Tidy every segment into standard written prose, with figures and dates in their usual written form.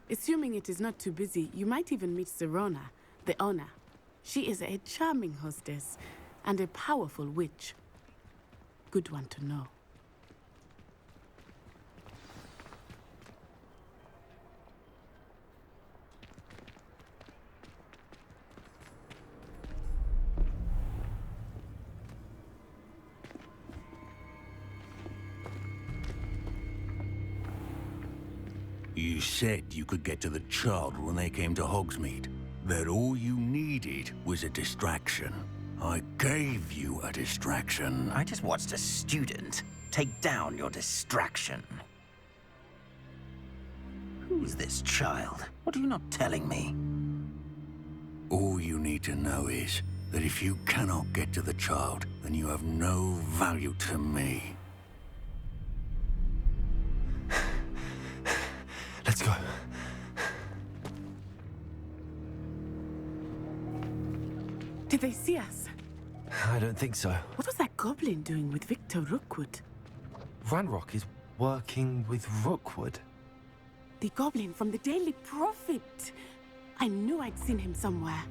Assuming it is not too busy, you might even meet Sirona, the owner. She is a charming hostess and a powerful witch. Good one to know. You said you could get to the child when they came to Hogsmeade. That all you needed was a distraction. I gave you a distraction. I just watched a student take down your distraction. Who's this child? What are you not telling me? All you need to know is that if you cannot get to the child, then you have no value to me. Let's go. Did they see us? I don't think so. What was that goblin doing with Victor Rookwood? Ranrock is working with Rookwood. The goblin from the Daily Prophet. I knew I'd seen him somewhere.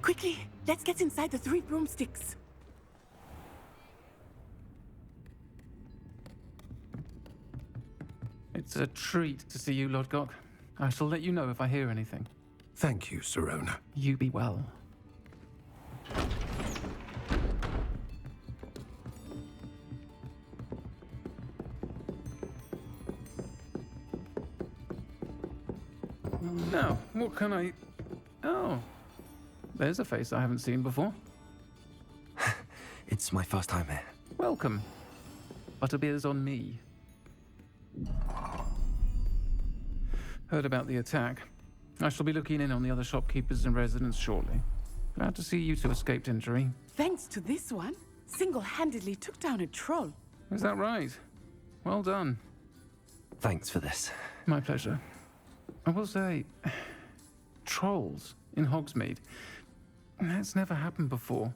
Quickly, let's get inside the 3 broomsticks. It's a treat to see you, Lodgok. I shall let you know if I hear anything. Thank you, Sirona. You be well. Now, what can I... Oh, there's a face I haven't seen before. It's my first time here. Welcome. Butterbeer's on me. Heard about the attack. I shall be looking in on the other shopkeepers and residents shortly. Glad to see you two escaped injury. Thanks to this one, single-handedly took down a troll. Is that right? Well done. Thanks for this. My pleasure. I will say, trolls in Hogsmeade. That's never happened before.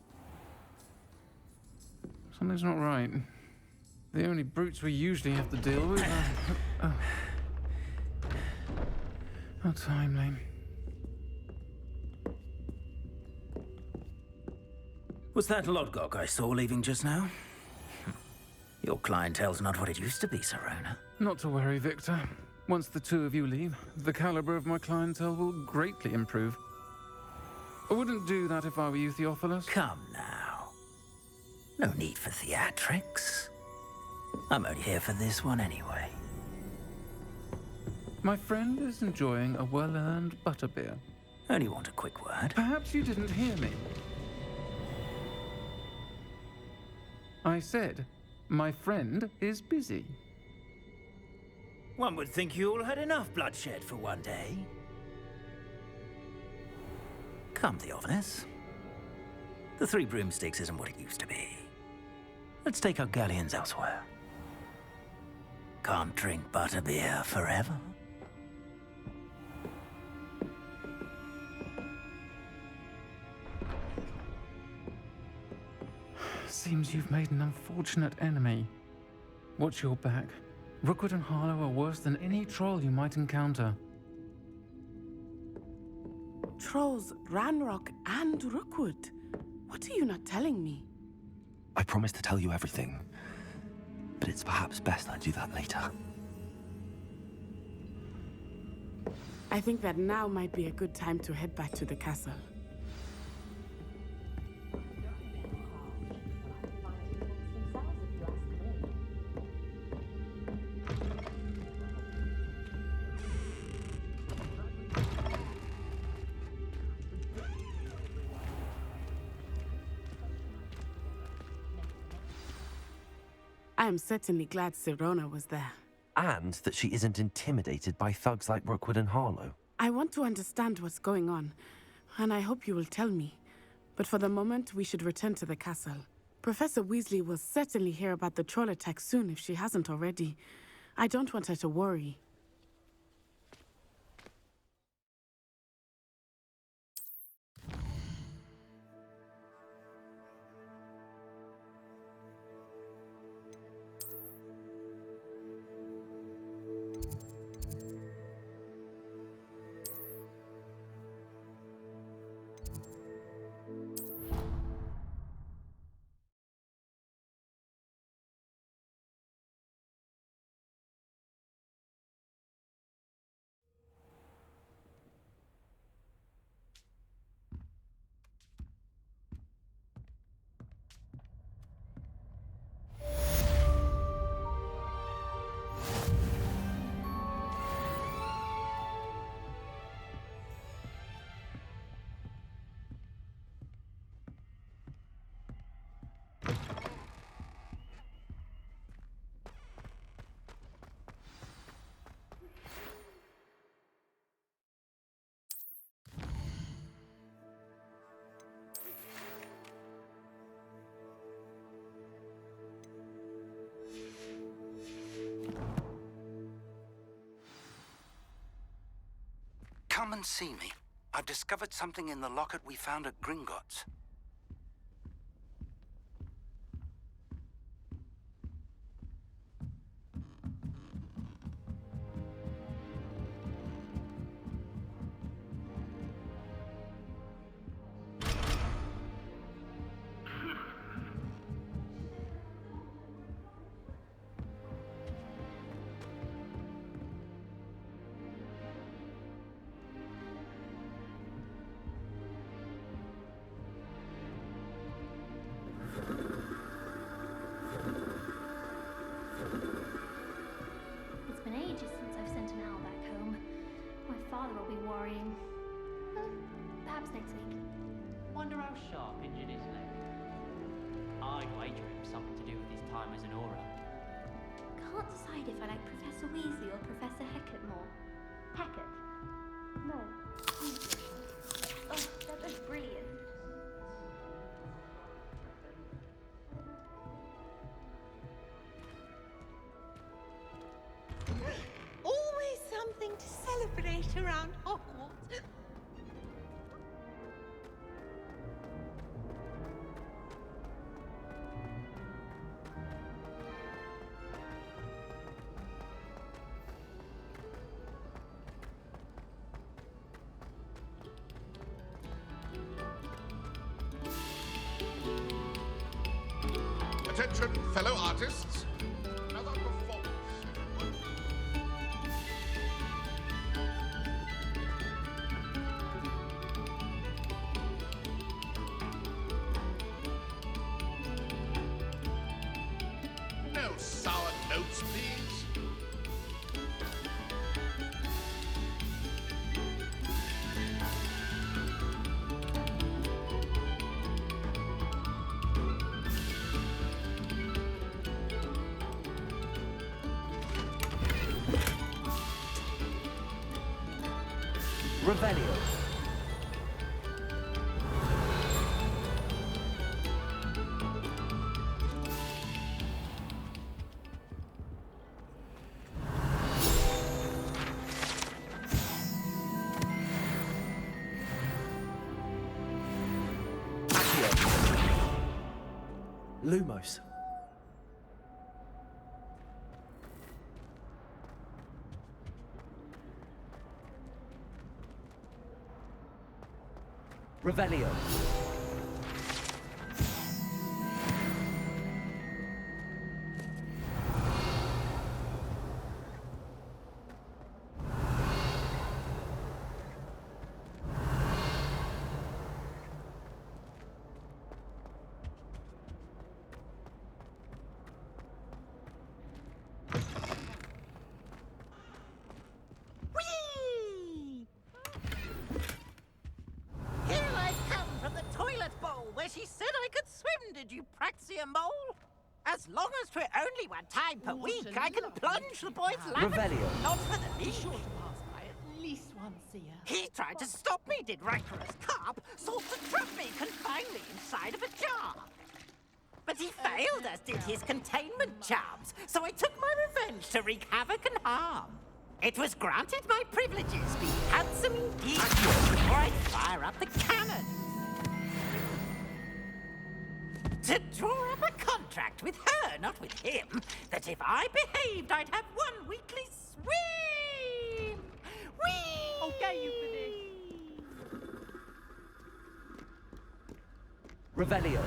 Something's not right. The only brutes we usually have to deal with are... How timely. Was that Lodgok I saw leaving just now? Your clientele's not what it used to be, Sirona. Not to worry, Victor. Once the two of you leave, the caliber of my clientele will greatly improve. I wouldn't do that if I were you, Theophilus. Come now. No need for theatrics. I'm only here for this one anyway. My friend is enjoying a well-earned butterbeer. Only want a quick word. Perhaps you didn't hear me. I said, my friend is busy. One would think you all had enough bloodshed for one day. Come, Theophilus. The 3 broomsticks isn't what it used to be. Let's take our galleons elsewhere. Can't drink butterbeer forever. Seems you've made an unfortunate enemy. Watch your back. Rookwood and Harlow are worse than any troll you might encounter. Trolls, Ranrock, and Rookwood. What are you not telling me? I promise to tell you everything, but it's perhaps best I do that later. I think that now might be a good time to head back to the castle. I am certainly glad Sirona was there. And that she isn't intimidated by thugs like Rookwood and Harlow. I want to understand what's going on, and I hope you will tell me. But for the moment, we should return to the castle. Professor Weasley will certainly hear about the troll attack soon if she hasn't already. I don't want her to worry. Come see me. I've discovered something in the locket we found at Gringotts. It's been ages since I've sent an owl back home. My father will be worrying. Perhaps next week. Wonder how sharp Injun is now. I'd wager him something to do with his time as an aura. Can't decide if I like Professor Weasley or Professor Hecat more. Hecat? No. Weasley. Oh, they're both brilliant. Always something to celebrate around Hogwarts. Attention, fellow artists. Another performance, everyone. No sour notes, please. Revelio. Lumos. Revelio. Whee! Here I come from the toilet bowl where she said I could swim, did you Praxia mole? As long as 'twere only one time per week, I can plunge the boy's lavatory. Revelio. Not for the leash. Sure to pass by at least once a year. He tried to stop me, did rancorous carp, sought to trap me, confine me inside of a jar. But he failed, as did his containment charms, so I took my revenge to wreak havoc and harm. It was granted my privileges, be handsome indeed, before I fire up the cannon. To draw up a contract with her, not with him, that if I behaved, I'd have one weekly swim. Whee! I'll get you for this. Revelio.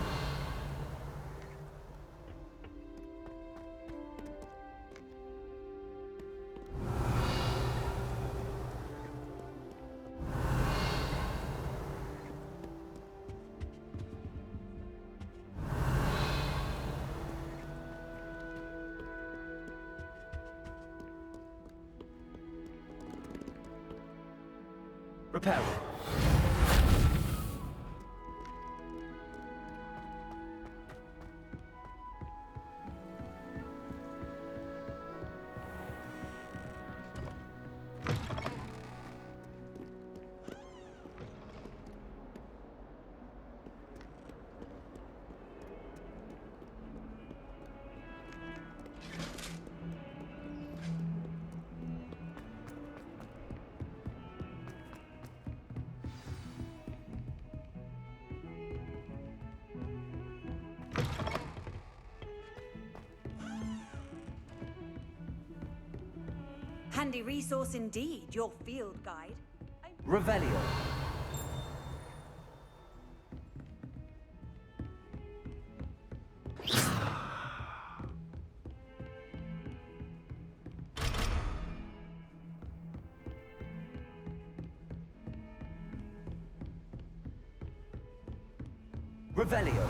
Reparo. Handy resource indeed, your field guide. Revelio. Revelio.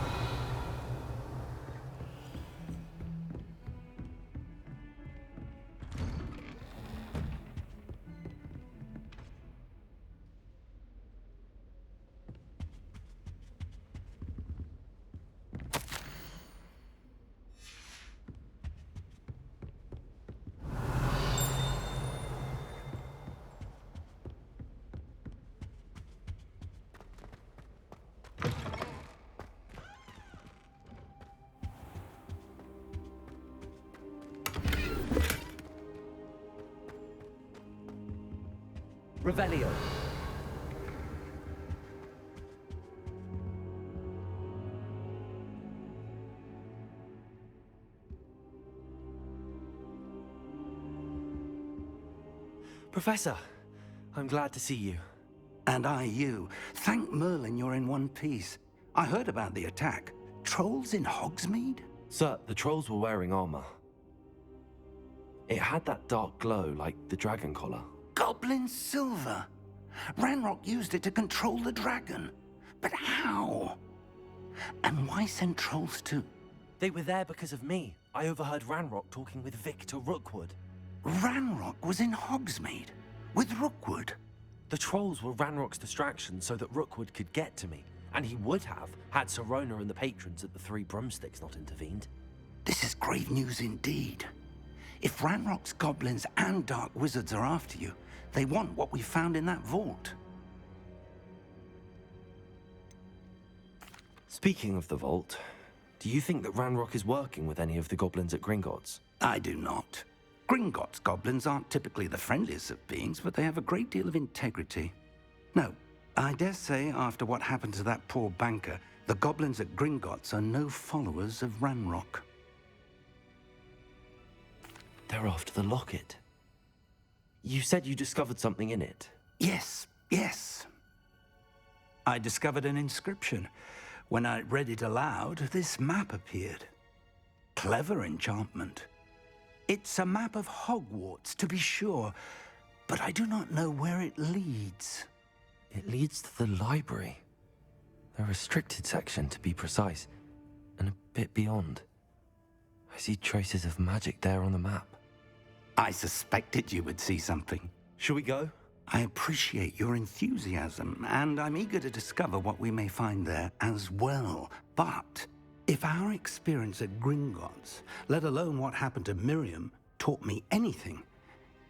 Revelio. Professor, I'm glad to see you. And I you. Thank Merlin you're in one piece. I heard about the attack. Trolls in Hogsmeade? Sir, the trolls were wearing armor. It had that dark glow like the dragon collar. Goblin silver. Ranrock used it to control the dragon. But how? And why send trolls too? They were there because of me. I overheard Ranrock talking with Victor Rookwood. Ranrock was in Hogsmeade? With Rookwood? The trolls were Ranrock's distraction so that Rookwood could get to me. And he would have, had Sirona and the patrons at the Three Broomsticks not intervened. This is grave news indeed. If Ranrock's goblins and dark wizards are after you, they want what we found in that vault. Speaking of the vault, do you think that Ranrock is working with any of the goblins at Gringotts? I do not. Gringotts goblins aren't typically the friendliest of beings, but they have a great deal of integrity. No, I dare say after what happened to that poor banker, the goblins at Gringotts are no followers of Ranrock. They're after the locket. You said you discovered something in it. Yes. I discovered an inscription. When I read it aloud, this map appeared. Clever enchantment. It's a map of Hogwarts, to be sure, but I do not know where it leads. It leads to the library. The restricted section, to be precise, and a bit beyond. I see traces of magic there on the map. I suspected you would see something. Shall we go? I appreciate your enthusiasm, and I'm eager to discover what we may find there as well. But if our experience at Gringotts, let alone what happened to Miriam, taught me anything,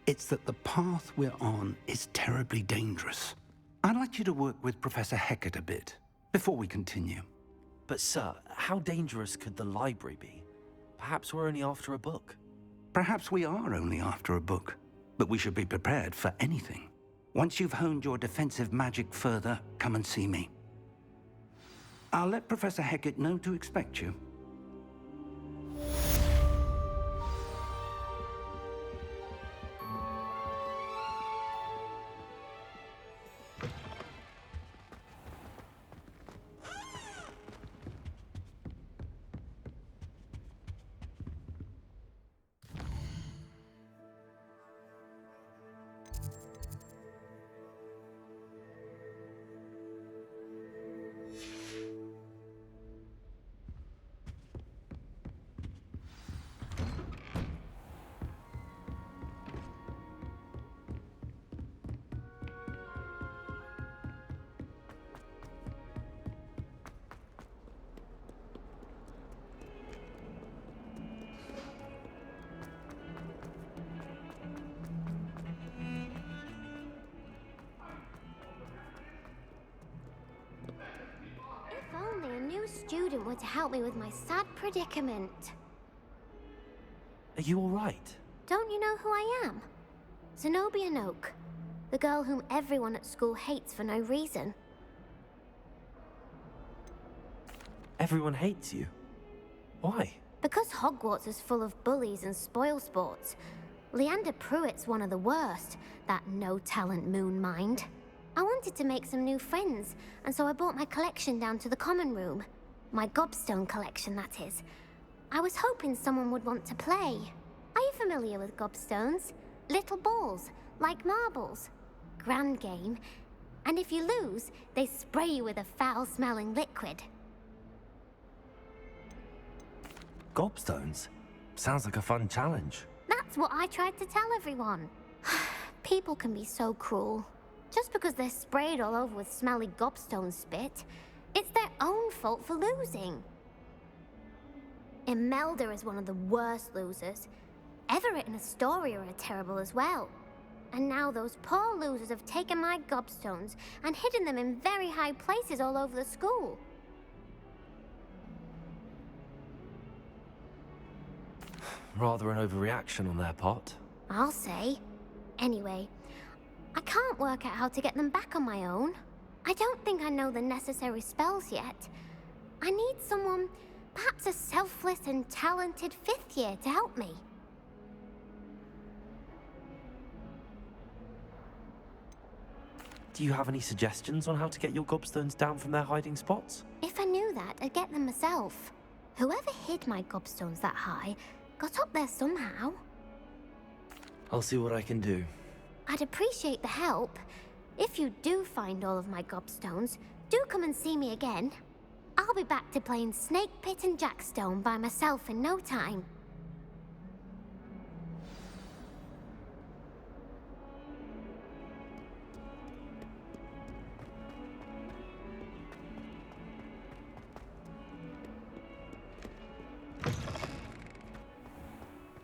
it's that the path we're on is terribly dangerous. I'd like you to work with Professor Hecat a bit before we continue. But sir, how dangerous could the library be? Perhaps we're only after a book. Perhaps we are only after a book, but we should be prepared for anything. Once you've honed your defensive magic further, come and see me. I'll let Professor Hecat know to expect you. Only a new student were to help me with my sad predicament. Are you all right? Don't you know who I am? Zenobia Noak, the girl whom everyone at school hates for no reason. Everyone hates you. Why? Because Hogwarts is full of bullies and spoilsports. Leander Pruitt's one of the worst, that no-talent moon mind. I wanted to make some new friends, and so I brought my collection down to the common room. My gobstone collection, that is. I was hoping someone would want to play. Are you familiar with gobstones? Little balls, like marbles. Grand game. And if you lose, they spray you with a foul-smelling liquid. Gobstones? Sounds like a fun challenge. That's what I tried to tell everyone. People can be so cruel. Just because they're sprayed all over with smelly gobstone spit, it's their own fault for losing. Imelda is one of the worst losers. Everett and Astoria are terrible as well. And now those poor losers have taken my gobstones and hidden them in very high places all over the school. Rather an overreaction on their part. I'll say. Anyway, I can't work out how to get them back on my own. I don't think I know the necessary spells yet. I need someone, perhaps a selfless and talented fifth year to help me. Do you have any suggestions on how to get your gobstones down from their hiding spots? If I knew that, I'd get them myself. Whoever hid my gobstones that high got up there somehow. I'll see what I can do. I'd appreciate the help. If you do find all of my gobstones, do come and see me again. I'll be back to playing Snake Pit and Jackstone by myself in no time.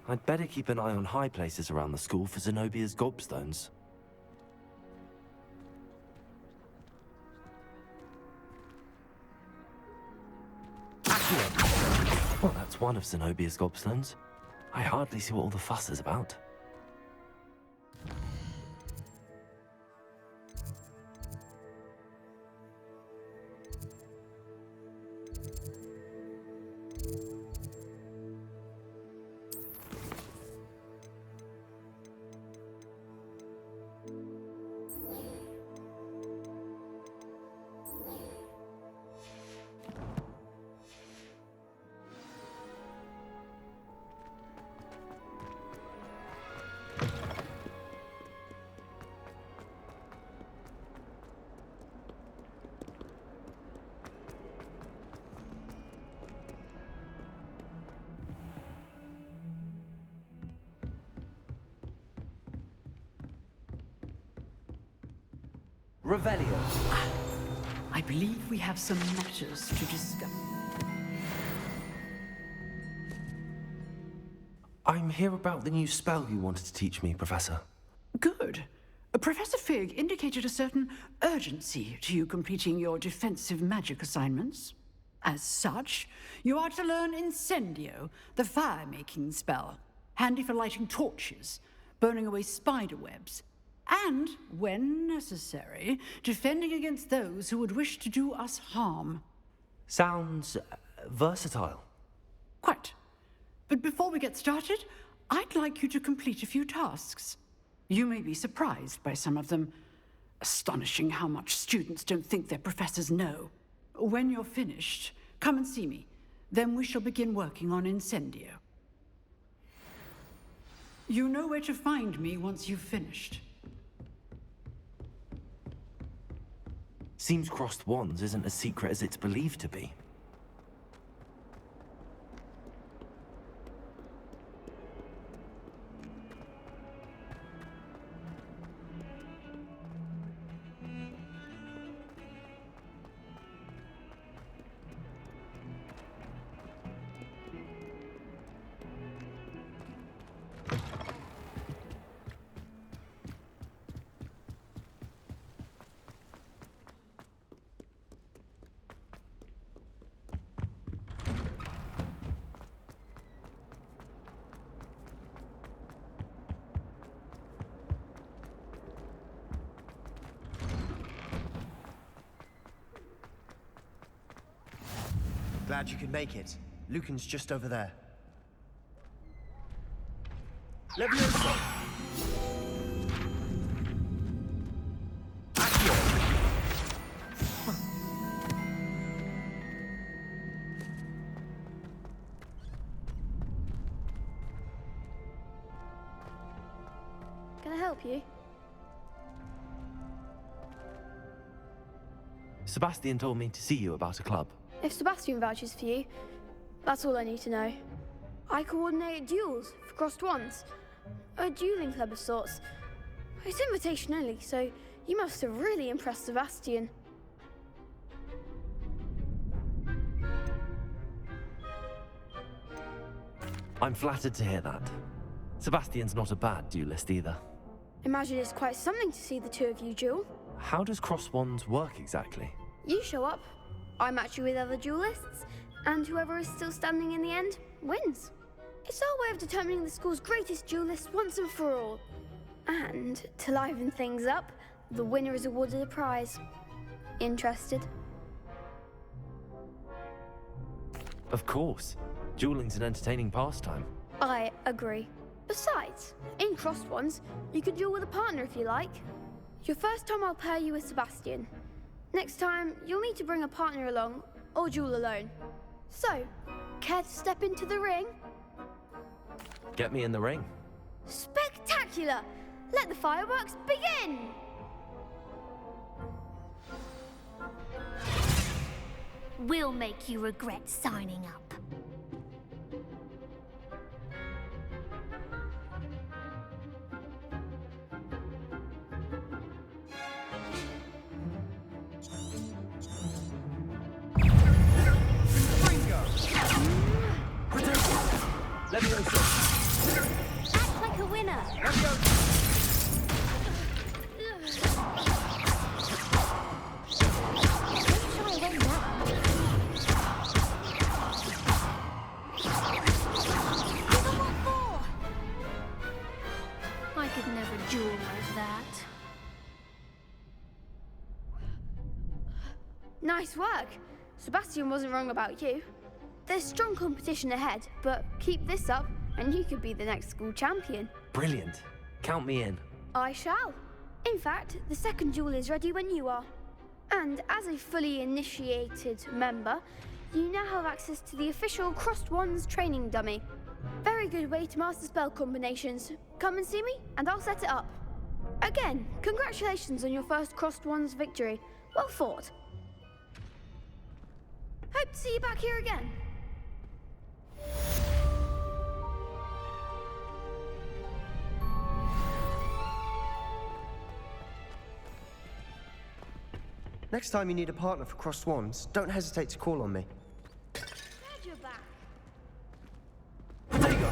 I'd better keep an eye on high places around the school for Zenobia's gobstones. Well, that's one of Zenobia's gobstones. I hardly see what all the fuss is about. Revelio. I believe we have some matters to discuss. I'm here about the new spell you wanted to teach me, Professor. Good. Professor Fig indicated a certain urgency to you completing your defensive magic assignments. As such, you are to learn Incendio, the fire-making spell, handy for lighting torches, burning away spider webs, and, when necessary, defending against those who would wish to do us harm. Sounds versatile. Quite. But before we get started, I'd like you to complete a few tasks. You may be surprised by some of them. Astonishing how much students don't think their professors know. When you're finished, come and see me. Then we shall begin working on Incendio. You know where to find me once you've finished. Seems crossed wands isn't as secret as it's believed to be. Glad you could make it. Lucan's just over there. Leviosa! Can I help you? Sebastian told me to see you about a club. If Sebastian vouches for you, that's all I need to know. I coordinate duels for crossed wands. A dueling club of sorts. It's invitation only, so you must have really impressed Sebastian. I'm flattered to hear that. Sebastian's not a bad duelist either. Imagine it's quite something to see the two of you duel. How does cross wands work exactly? You show up, I match you with other duelists, and whoever is still standing in the end wins. It's our way of determining the school's greatest duelist once and for all. And to liven things up, the winner is awarded a prize. Interested? Of course. Dueling's an entertaining pastime. I agree. Besides, in crossed ones, you could duel with a partner if you like. Your first time I'll pair you with Sebastian. Next time, you'll need to bring a partner along, or duel alone. So, care to step into the ring? Get me in the ring. Spectacular! Let the fireworks begin! We'll make you regret signing up. Act like a winner! I could never duel like that. Nice work. Sebastian wasn't wrong about you. There's strong competition ahead, but keep this up and you could be the next school champion. Brilliant. Count me in. I shall. In fact, the second duel is ready when you are. And as a fully initiated member, you now have access to the official Crossed Wands training dummy. Very good way to master spell combinations. Come and see me, and I'll set it up. Again, congratulations on your first Crossed Wands victory. Well fought. Hope to see you back here again. Next time you need a partner for crossed wands, don't hesitate to call on me. Glad you're back. There you go.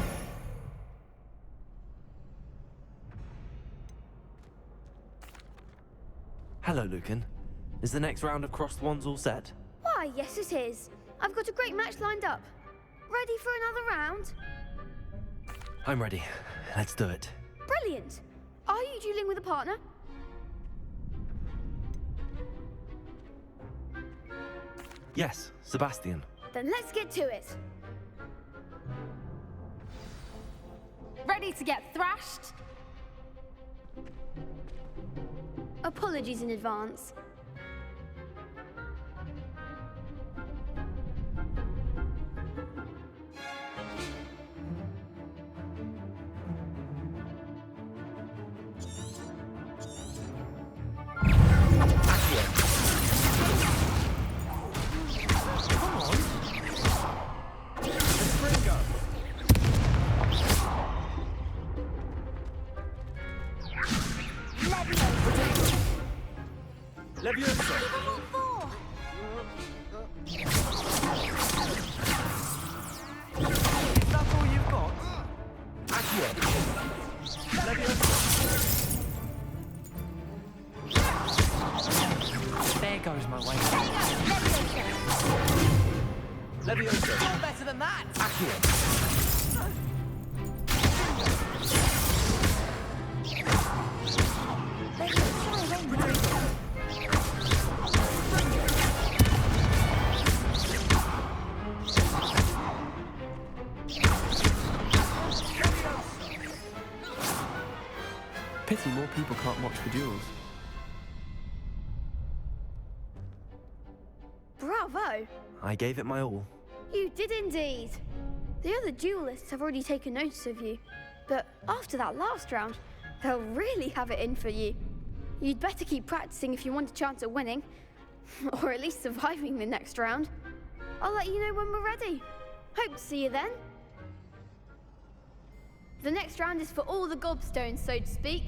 Hello, Lucan. Is the next round of crossed wands all set? Why, yes it is. I've got a great match lined up. Ready for another round? I'm ready. Let's do it. Brilliant. Are you dueling with a partner? Yes, Sebastian. Then let's get to it. Ready to get thrashed? Apologies in advance. There goes my way. Leviosa. You're better than that. pity more people can't watch the duels. Bravo! I gave it my all. You did indeed. The other duelists have already taken notice of you, but after that last round, they'll really have it in for you. You'd better keep practicing if you want a chance at winning, or at least surviving the next round. I'll let you know when we're ready. Hope to see you then. The next round is for all the gobstones, so to speak.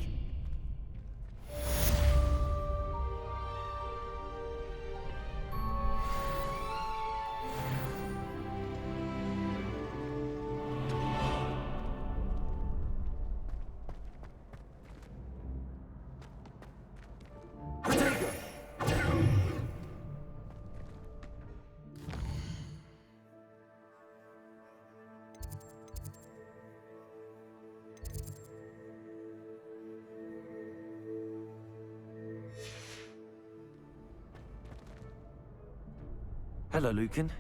Hello, Lucan.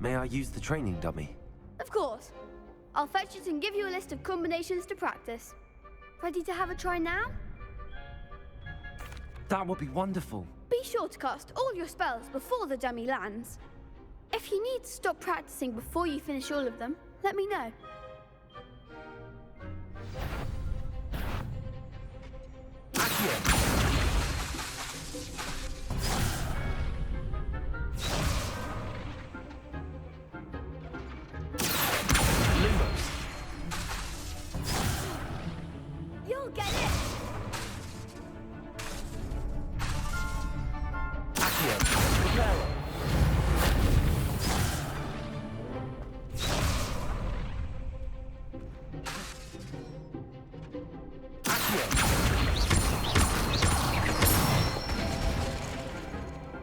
May I use the training dummy? Of course. I'll fetch it and give you a list of combinations to practice. Ready to have a try now? That would be wonderful. Be sure to cast all your spells before the dummy lands. If you need to stop practicing before you finish all of them, let me know. You'll get it!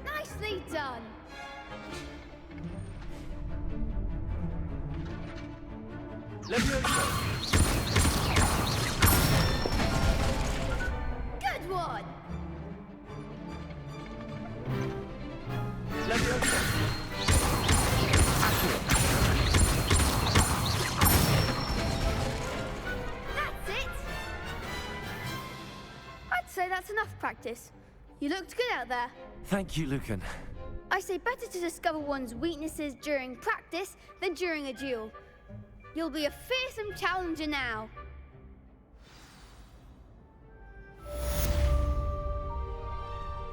Nicely done! Good one! That's it! I'd say that's enough practice. You looked good out there. Thank you, Lucan. I say better to discover one's weaknesses during practice than during a duel. You'll be a fearsome challenger now.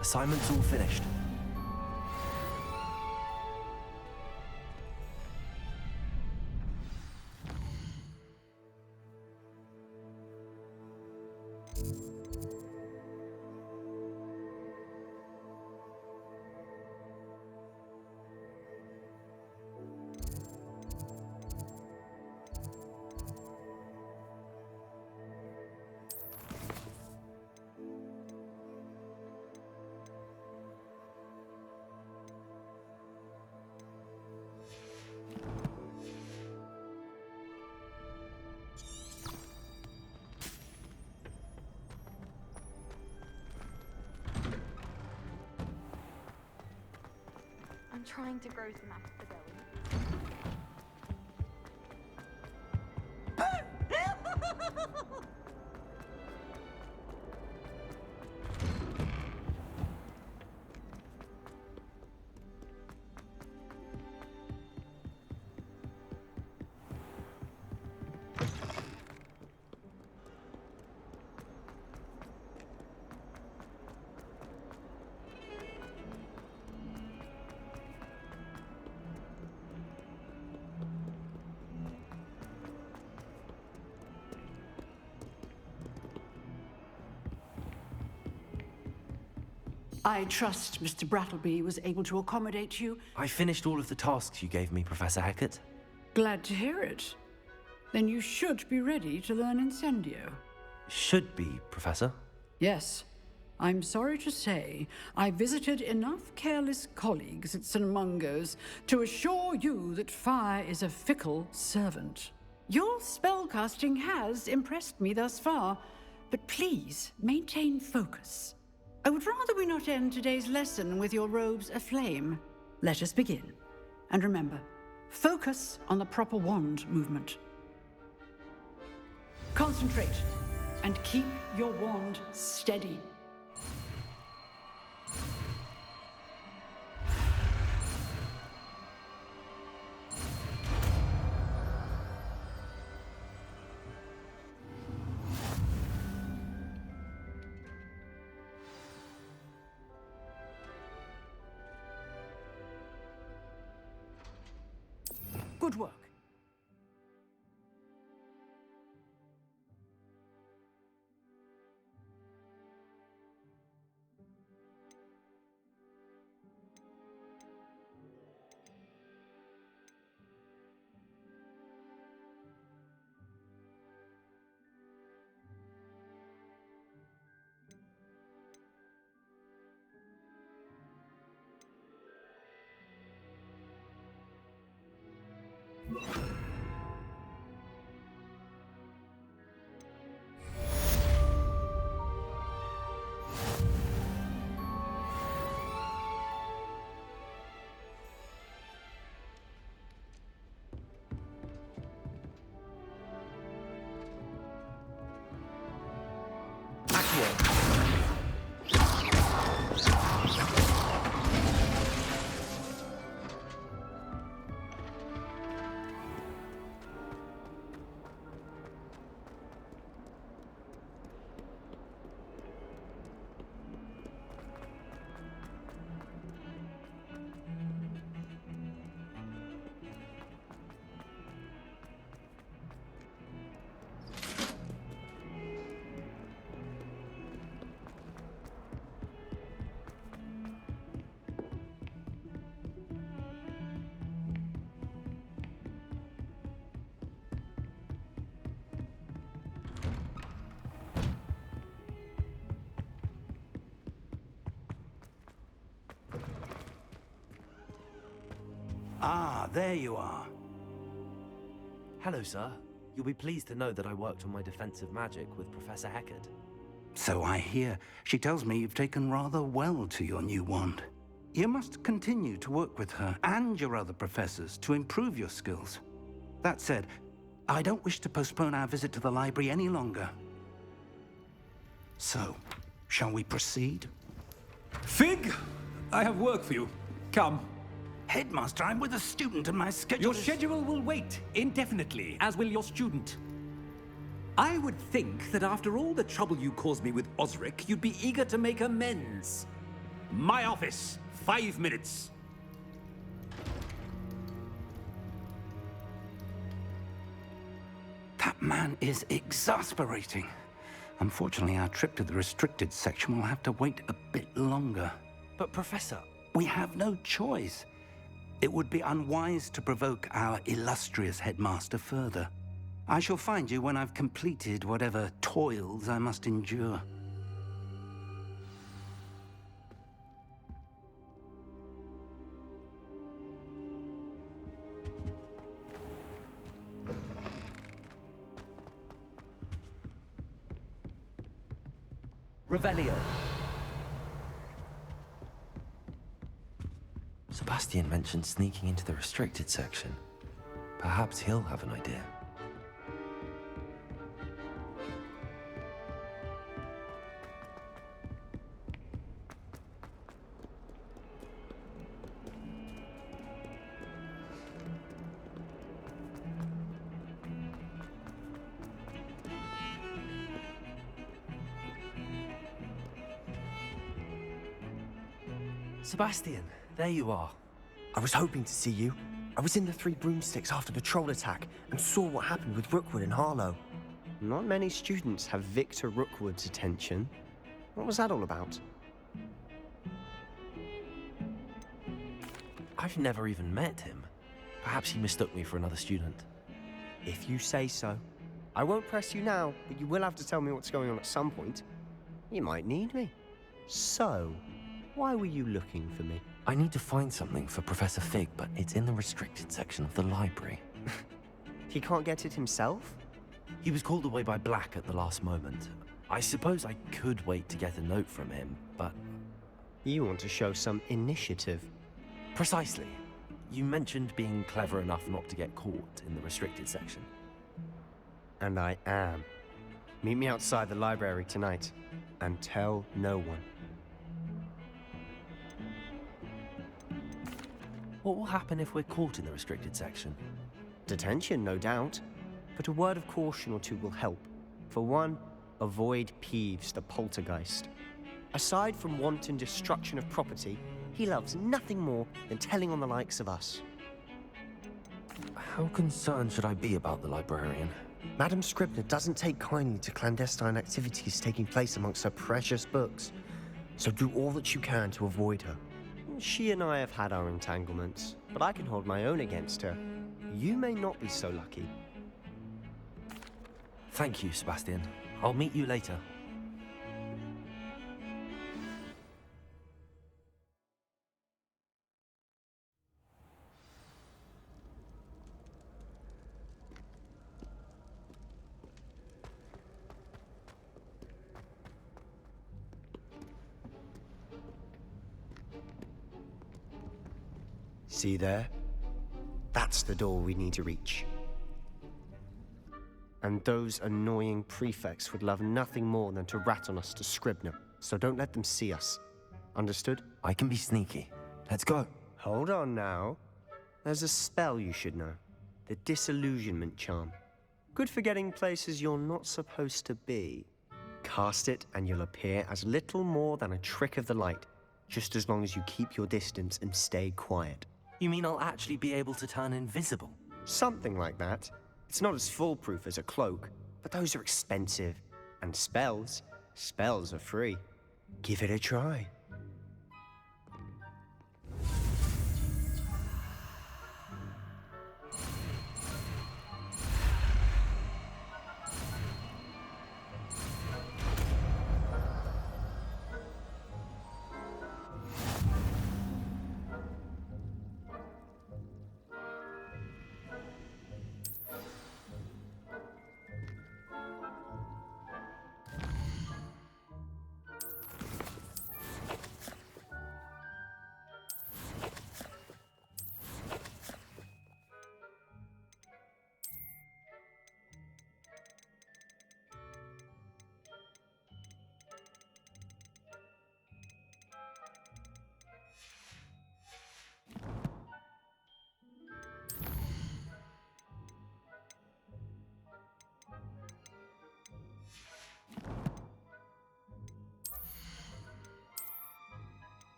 Assignment's all finished. I'm trying to grow some out of the belly. I trust Mr. Brattleby was able to accommodate you. I finished all of the tasks you gave me, Professor Hackett. Glad to hear it. Then you should be ready to learn Incendio. Should be, Professor. Yes. I'm sorry to say, I visited enough careless colleagues at St. Mungo's to assure you that fire is a fickle servant. Your spellcasting has impressed me thus far, but please maintain focus. I would rather we not end today's lesson with your robes aflame. Let us begin. And remember, focus on the proper wand movement. Concentrate. and keep your wand steady. Good work. Ah, there you are. Hello, sir. You'll be pleased to know that I worked on my defensive magic with Professor Heckard. So I hear. She tells me you've taken rather well to your new wand. You must continue to work with her and your other professors to improve your skills. That said, I don't wish to postpone our visit to the library any longer. So, shall we proceed? Fig! I have work for you. Come. Headmaster, I'm with a student and my schedule Your schedule will wait indefinitely, as will your student. I would think that after all the trouble you caused me with Osric, you'd be eager to make amends. My office, 5 minutes. That man is exasperating. Unfortunately, our trip to the restricted section will have to wait a bit longer. But, Professor... We have no choice. It would be unwise to provoke our illustrious headmaster further. I shall find you when I've completed whatever toils I must endure. Revelio. Sebastian mentioned sneaking into the restricted section. Perhaps he'll have an idea. Sebastian, There you are. I was hoping to see you. I was in the Three Broomsticks after the troll attack and saw what happened with Rookwood and Harlow. Not many students have Victor Rookwood's attention. What was that all about? I've never even met him. Perhaps he mistook me for another student. If you say so. I won't press you now, but you will have to tell me what's going on at some point. You might need me. So, why were you looking for me? I need to find something for Professor Fig, but it's in the restricted section of the library. He can't get it himself? He was called away by Black at the last moment. I suppose I could wait to get a note from him, but... You want to show some initiative. Precisely. You mentioned being clever enough not to get caught in the restricted section. And I am. Meet me outside the library tonight, and tell no one. What will happen if we're caught in the restricted section? Detention, no doubt. But a word of caution or two will help. For one, avoid Peeves, the poltergeist. Aside from wanton destruction of property, he loves nothing more than telling on the likes of us. How concerned should I be about the librarian? Madame Scribner doesn't take kindly to clandestine activities taking place amongst her precious books, so do all that you can to avoid her. She and I have had our entanglements, but I can hold my own against her. You may not be so lucky. Thank you, Sebastian. I'll meet you later. See there? That's the door we need to reach. And those annoying prefects would love nothing more than to rat on us to Scribner, so don't let them see us. Understood? I can be sneaky. Let's go. Hold on now. There's a spell you should know. The Disillusionment Charm. Good for getting places you're not supposed to be. Cast it and you'll appear as little more than a trick of the light, just as long as you keep your distance and stay quiet. You mean I'll actually be able to turn invisible? Something like that. It's not as foolproof as a cloak, but those are expensive. And spells are free. Give it a try.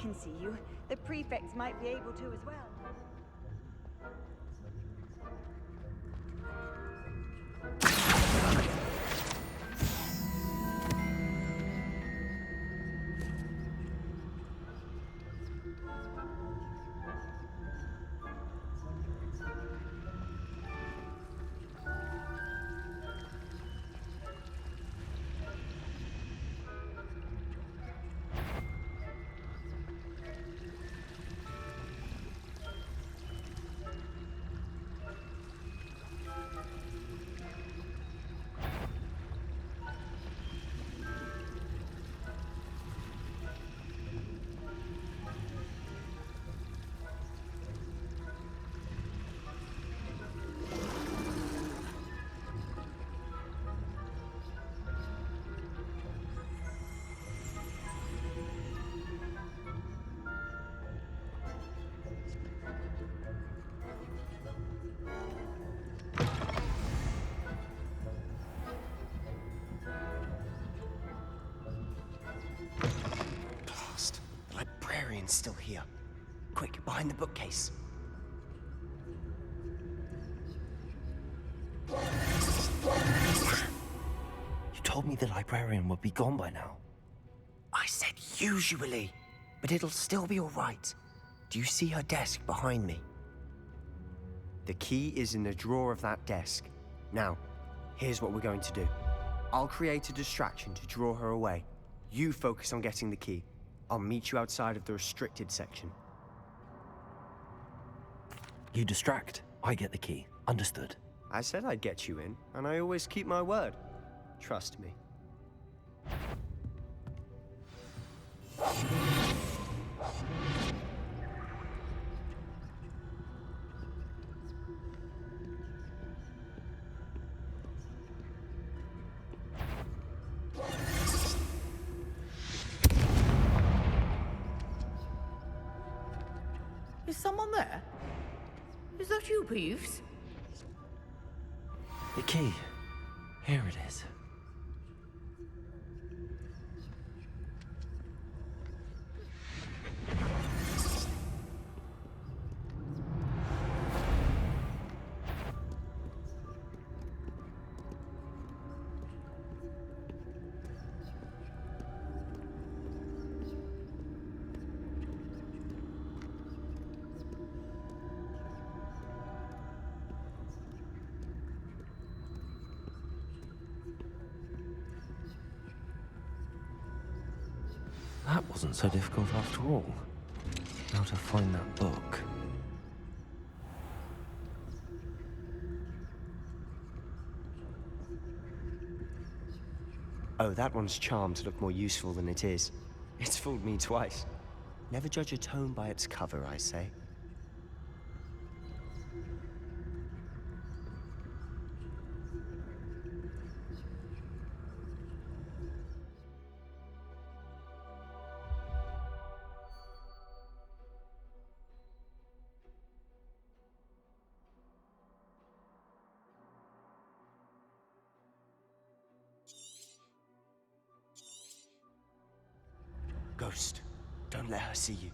can see you, the prefects might be able to as well. The librarian's still here. Quick, behind the bookcase. You told me the librarian would be gone by now. I said usually, but it'll still be all right. Do you see her desk behind me? The key is in the drawer of that desk. Now, here's what we're going to do. I'll create a distraction to draw her away. You focus on getting the key. I'll meet you outside of the restricted section. You distract, I get the key. Understood. I said I'd get you in, and I always keep my word. Trust me. Is someone there? Is that you, Peeves? The key. Here it is. That wasn't so difficult after all. Now to find that book. Oh, that one's charmed to look more useful than it is. It's fooled me twice. Never judge a tome by its cover, I say. Ghost, don't let her see you.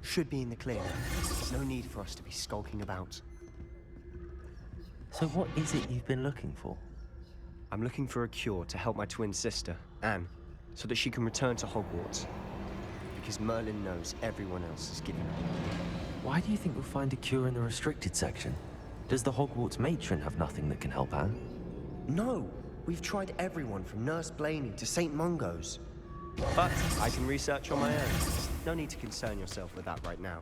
Should be in the clear now. No need for us to be skulking about. So what is it you've been looking for? I'm looking for a cure to help my twin sister, Anne, so that she can return to Hogwarts. Because Merlin knows everyone else has given up. Why do you think we'll find a cure in the restricted section? Does the Hogwarts matron have nothing that can help Anne? No! We've tried everyone from Nurse Blaney to St. Mungo's. But I can research on my own. No need to concern yourself with that right now.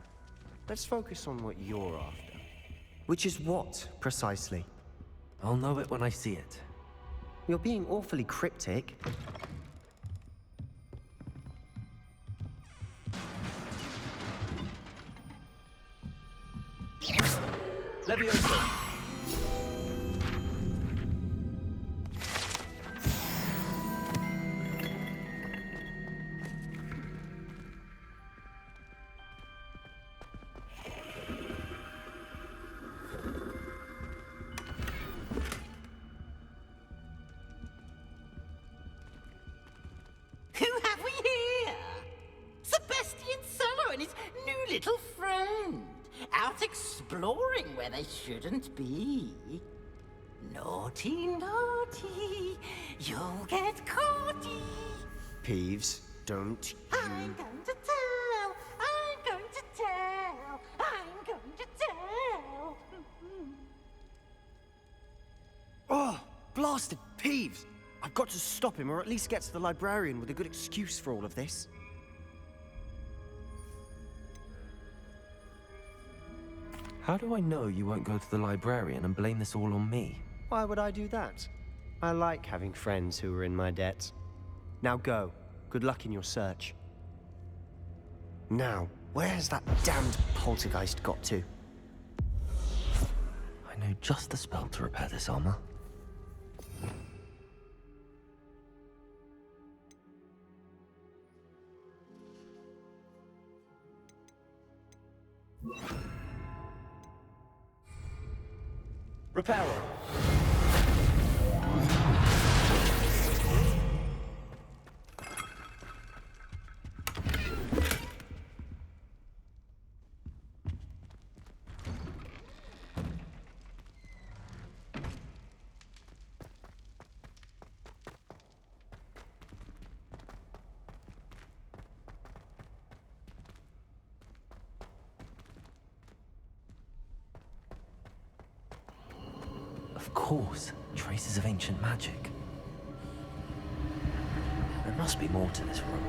Let's focus on what you're after. Which is what, precisely? I'll know it when I see it. You're being awfully cryptic. Levioso! Who have we here? Sebastian Solo and his new little friend. Out exploring where they shouldn't be. Naughty, naughty, you'll get caughty. Peeves, don't I'm going to tell, I'm going to tell, I'm going to tell. Oh, blasted Peeves! I've got to stop him, or at least get to the librarian with a good excuse for all of this. How do I know you won't go to the librarian and blame this all on me? Why would I do that? I like having friends who are in my debt. Now go. Good luck in your search. Now, where's that damned poltergeist got to? I know just the spell to repair this armor. Reparo! Of course, traces of ancient magic. There must be more to this room.